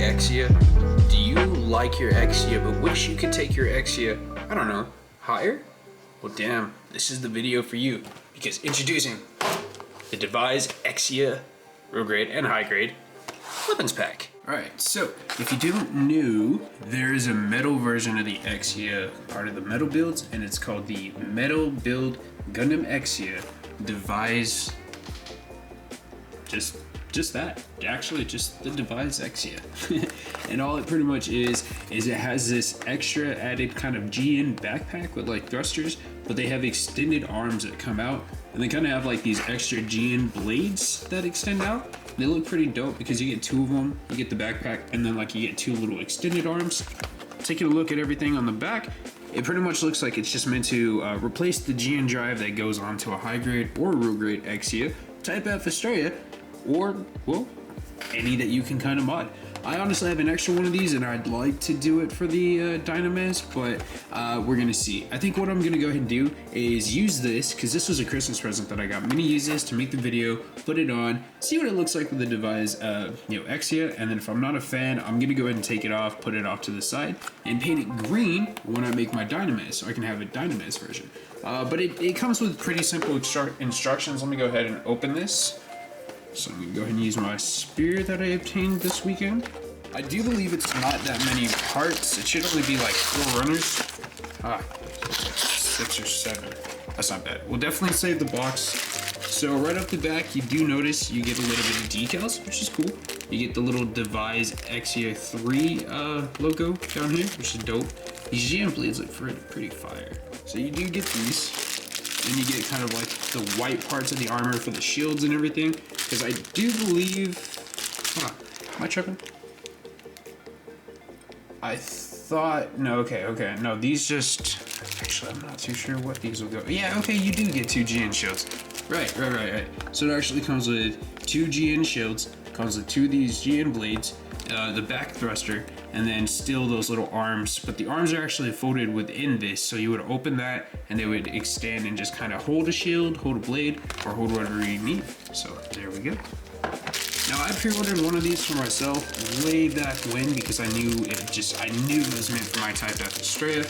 Exia? Do you like your Exia but wish you could take your Exia, I don't know, higher? Well damn, this is the video for you, because introducing the Devise Exia low grade and high grade weapons pack. Alright, so if you don't know, there is a metal version of the Exia, part of the metal builds, and it's called the Metal Build Gundam Exia Devise, just that, actually just the Devise Exia. And all it pretty much is it has this extra added kind of GN backpack with like thrusters, but they have extended arms that come out, and they kind of have like these extra GN blades that extend out. They look pretty dope because you get two of them, you get the backpack, and then like you get two little extended arms. Taking a look at everything on the back, it pretty much looks like it's just meant to replace the GN drive that goes onto a high grade or low grade Exia, Type F Estrella, or, well, any that you can kind of mod. I honestly have an extra one of these and I'd like to do it for the 𝕬𝕦, but we're gonna see. I think what I'm gonna go ahead and do is use this, because this was a Christmas present that I got. I'm gonna use this to make the video, put it on, see what it looks like with the Devise Exia, and then if I'm not a fan, I'm gonna go ahead and take it off, put it off to the side, and paint it green when I make my 𝕬𝕦, so I can have a 𝕬𝕦 version. But it comes with pretty simple instructions. Let me go ahead and open this. So I'm gonna go ahead and use my spear that I obtained this weekend. I do believe it's not that many parts. It should only be like 4 runners. 6 or 7. That's not bad. We'll definitely save the box. So right off the back, you do notice you get a little bit of decals, which is cool. You get the little Devise Exia 3 logo down here, which is dope. These GM blades look pretty fire. So you do get these. And you get kind of like the white parts of the armor for the shields and everything. Because I do believe... am I tripping? I thought... No, okay. No, these just... Actually, I'm not too sure what these will go... Yeah, okay, you do get 2 GN shields. Right. So it actually comes with 2 GN shields. Comes with 2 of these GN blades. The back thruster, and then still those little arms, but the arms are actually folded within this, so you would open that and they would extend and just kind of hold a shield, hold a blade, or hold whatever you need. So there we go. Now I pre-ordered one of these for myself way back when, because I knew it was meant for my Type F Estrella,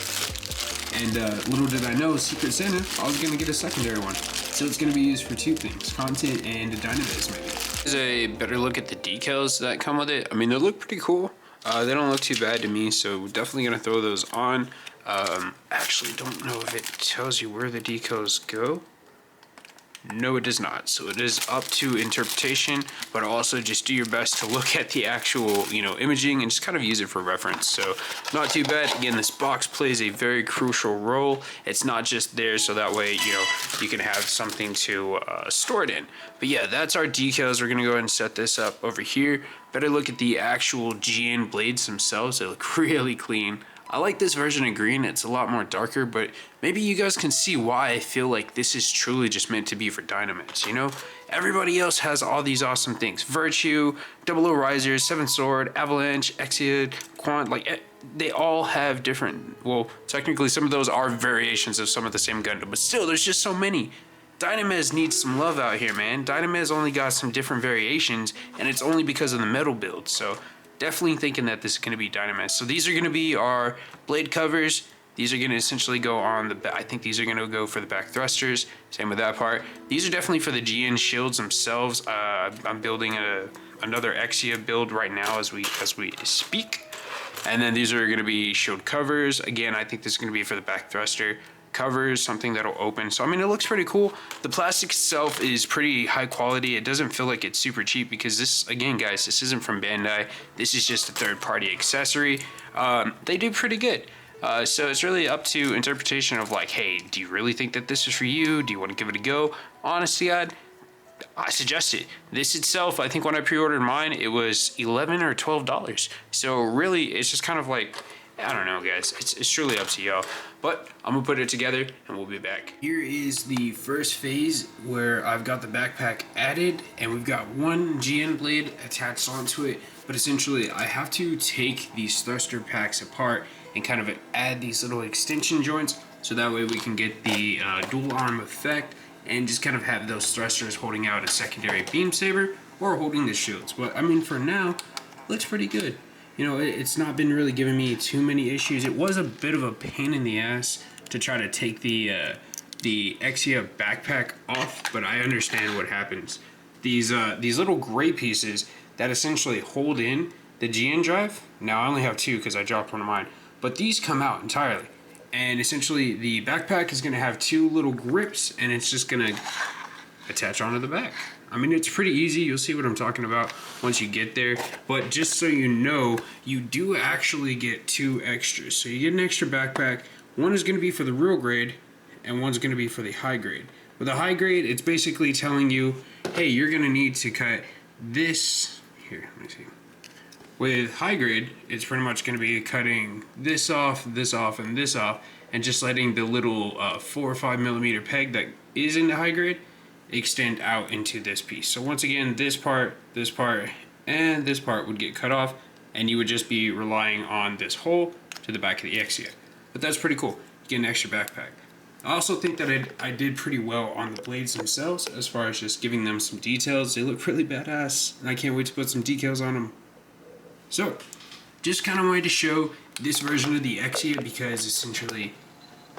and little did I know, Secret Santa, I was gonna get a secondary one. So it's gonna be used for 2 things, content and 𝕬𝕦 maybe. Here's a better look at the decals that come with it. I mean, they look pretty cool. They don't look too bad to me, so definitely gonna throw those on. Actually don't know if it tells you where the decals go. No, it does not. So it is up to interpretation, but also just do your best to look at the actual, imaging and just kind of use it for reference. So not too bad. Again, this box plays a very crucial role. It's not just there so that way, you can have something to store it in. But yeah, that's our decals. We're gonna go ahead and set this up over here. Better look at the actual GN blades themselves. They look really clean. I like this version of green. It's a lot more darker, but maybe you guys can see why I feel like this is truly just meant to be for 𝕬𝕦s, Everybody else has all these awesome things. Virtue, 00 Risers, 7 Sword, Avalanche, Exia, Quant, they all have different, well, technically some of those are variations of some of the same Gundam, but still, there's just so many. 𝕬𝕦s needs some love out here, man. 𝕬𝕦s only got some different variations, and it's only because of the metal build, so definitely thinking that this is going to be 𝕬𝕦s. So these are going to be our blade covers. These are going to essentially go on the back. I think these are going to go for the back thrusters. Same with that part. These are definitely for the GN shields themselves. I'm building another Exia build right now as we speak. And then these are going to be shield covers. Again, I think this is going to be for the back thruster covers, something that'll open. So I mean, it looks pretty cool. The plastic itself is pretty high quality. It doesn't feel like it's super cheap because this, again guys, this isn't from Bandai. This is just a third-party accessory. They do pretty good. So it's really up to interpretation of like, hey, do you really think that this is for you? Do you want to give it a go? Honestly, I suggest it. This itself, I think when I pre-ordered mine, it was $11 or $12. So really, it's just kind of like, I don't know, guys. It's truly up to y'all. But I'm gonna put it together and we'll be back. Here is the first phase where I've got the backpack added and we've got 1 GN blade attached onto it. But essentially, I have to take these thruster packs apart and kind of add these little extension joints, so that way we can get the dual arm effect and just kind of have those thrusters holding out a secondary beam saber or holding the shields. But I mean, for now, looks pretty good. You know, it's not been really giving me too many issues. It was a bit of a pain in the ass to try to take the Exia backpack off, but I understand what happens. These little gray pieces that essentially hold in the GN drive. Now I only have two because I dropped one of mine, but these come out entirely. And essentially the backpack is gonna have two little grips and it's just gonna attach onto the back. I mean, it's pretty easy. You'll see what I'm talking about once you get there. But just so you know, you do actually get two extras. So you get an extra backpack. One is gonna be for the real grade and one's gonna be for the high grade. With the high grade, it's basically telling you, hey, you're gonna need to cut this. Here, let me see. With high grade, it's pretty much going to be cutting this off, and this off, and just letting the little 4 or 5 millimeter peg that is in the high grade extend out into this piece. So once again, this part, and this part would get cut off, and you would just be relying on this hole to the back of the Exia. But that's pretty cool. You get an extra backpack. I also think that I did pretty well on the blades themselves as far as just giving them some details. They look really badass, and I can't wait to put some decals on them. So, just kind of wanted to show this version of the Exia because essentially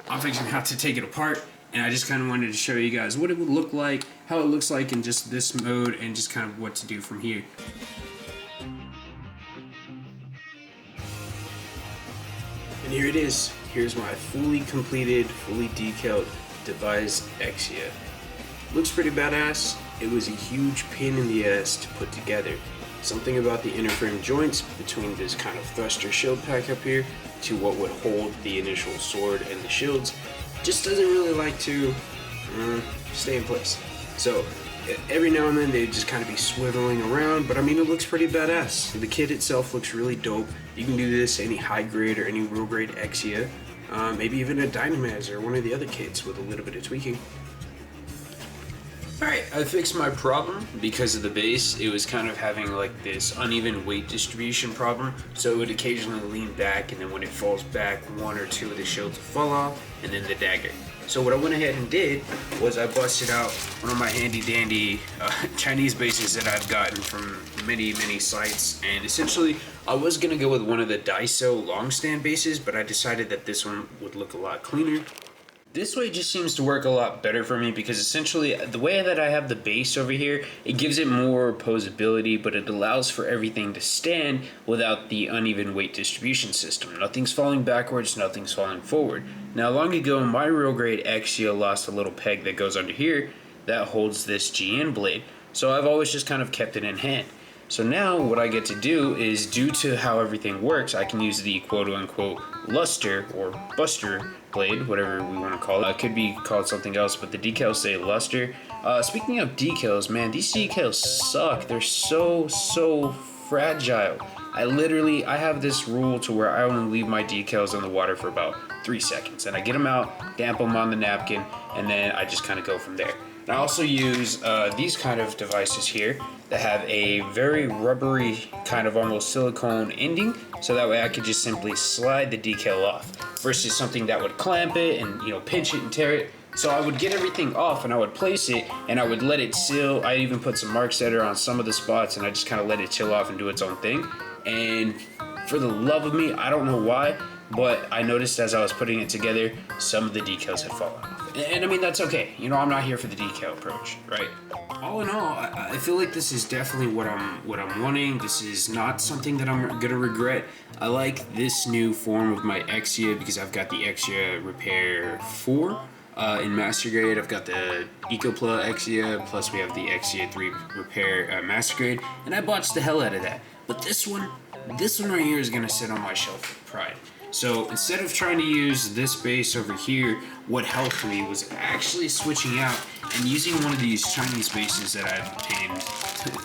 I'm fixing to have to take it apart, and I just kind of wanted to show you guys what it would look like, how it looks like in just this mode, and just kind of what to do from here. And here it is. Here's my fully completed, fully decaled Devise Exia. Looks pretty badass. It was a huge pain in the ass to put together. Something about the inner frame joints between this kind of thruster shield pack up here to what would hold the initial sword and the shields just doesn't really like to stay in place. So every now and then they just kind of be swiveling around, but I mean, it looks pretty badass. The kit itself looks really dope. You can do this any high grade or any real grade Exia, maybe even a Dynamaz or one of the other kits with a little bit of tweaking. Alright, I fixed my problem because of the base. It was kind of having like this uneven weight distribution problem, so it would occasionally lean back, and then when it falls back, one or two of the shields would fall off, and then the dagger. So what I went ahead and did was I busted out one of my handy dandy Chinese bases that I've gotten from many sites, and essentially I was going to go with one of the Daiso long stand bases, but I decided that this one would look a lot cleaner. This way just seems to work a lot better for me because essentially the way that I have the base over here, it gives it more posability, but it allows for everything to stand without the uneven weight distribution system. Nothing's falling backwards, nothing's falling forward. Now long ago, my real grade Exia lost a little peg that goes under here that holds this GN blade, so I've always just kind of kept it in hand. So now what I get to do is, due to how everything works, I can use the quote-unquote luster or buster blade, whatever we want to call it. It could be called something else, but the decals say luster. Speaking of decals, man, these decals suck. They're so fragile. I have this rule to where I only leave my decals in the water for about 3 seconds, and I get them out, damp them on the napkin, and then I just kind of go from there. And I also use these kind of devices here that have a very rubbery, kind of almost silicone ending, so that way I could just simply slide the decal off, versus something that would clamp it and, you know, pinch it and tear it. So I would get everything off and I would place it and I would let it chill. I even put some mark setter on some of the spots and I just kind of let it chill off and do its own thing. And for the love of me, I don't know why, but I noticed as I was putting it together, some of the decals had fallen off. And I mean, that's okay. You know, I'm not here for the decal approach, right? All in all, I feel like this is definitely what I'm wanting. This is not something that I'm gonna regret. I like this new form of my Exia because I've got the Exia Repair 4 in Master Grade. I've got the EcoPla Exia, plus we have the Exia 3 Repair Master Grade, and I botched the hell out of that. But this one right here is gonna sit on my shelf with pride. So instead of trying to use this base over here, what helped me was actually switching out and using one of these Chinese bases that I've obtained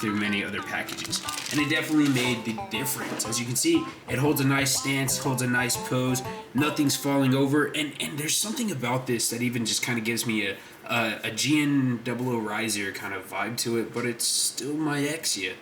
through many other packages. And it definitely made the difference. As you can see, it holds a nice stance, holds a nice pose, nothing's falling over, and there's something about this that even just kind of gives me a 𝕤𝕦𝕡𝕡 Riser kind of vibe to it, but it's still my Exia.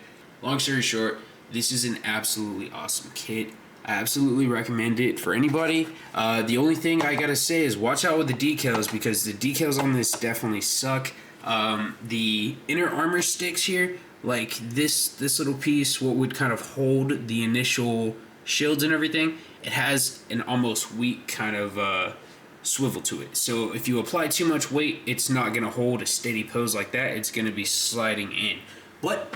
Long story short, this is an absolutely awesome kit. I absolutely recommend it for anybody. The only thing I gotta say is watch out with the decals, because the decals on this definitely suck. The inner armor sticks here, like this little piece, what would kind of hold the initial shields and everything, it has an almost weak kind of swivel to it. So if you apply too much weight, it's not gonna hold a steady pose like that. It's gonna be sliding in. But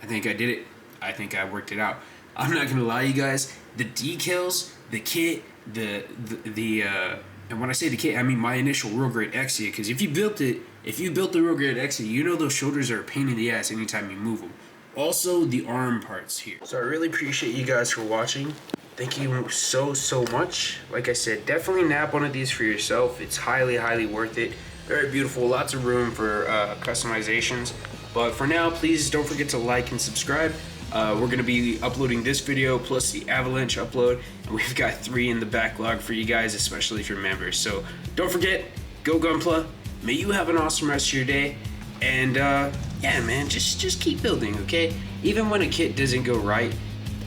I think I did it. I think I worked it out. I'm not gonna lie, you guys. The decals, the kit, and when I say the kit, I mean my initial real grade Exia. Because if you built the real grade Exia, you know those shoulders are a pain in the ass anytime you move them. Also, the arm parts here. So I really appreciate you guys for watching. Thank you so much. Like I said, definitely nab one of these for yourself. It's highly worth it. Very beautiful. Lots of room for customizations. But for now, please don't forget to like and subscribe. We're going to be uploading this video plus the Avalanche upload, and we've got 3 in the backlog for you guys, especially if you're members. So don't forget, go Gunpla. May you have an awesome rest of your day, and yeah, man, just keep building, okay? Even when a kit doesn't go right,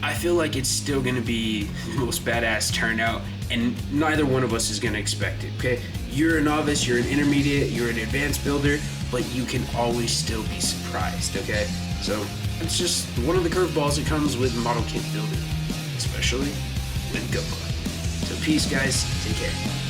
I feel like it's still going to be the most badass turnout, and neither one of us is going to expect it, okay? You're a novice, you're an intermediate, you're an advanced builder, but you can always still be surprised, okay? So it's just one of the curveballs that comes with model kit building, especially with Gunpla. So peace, guys. Take care.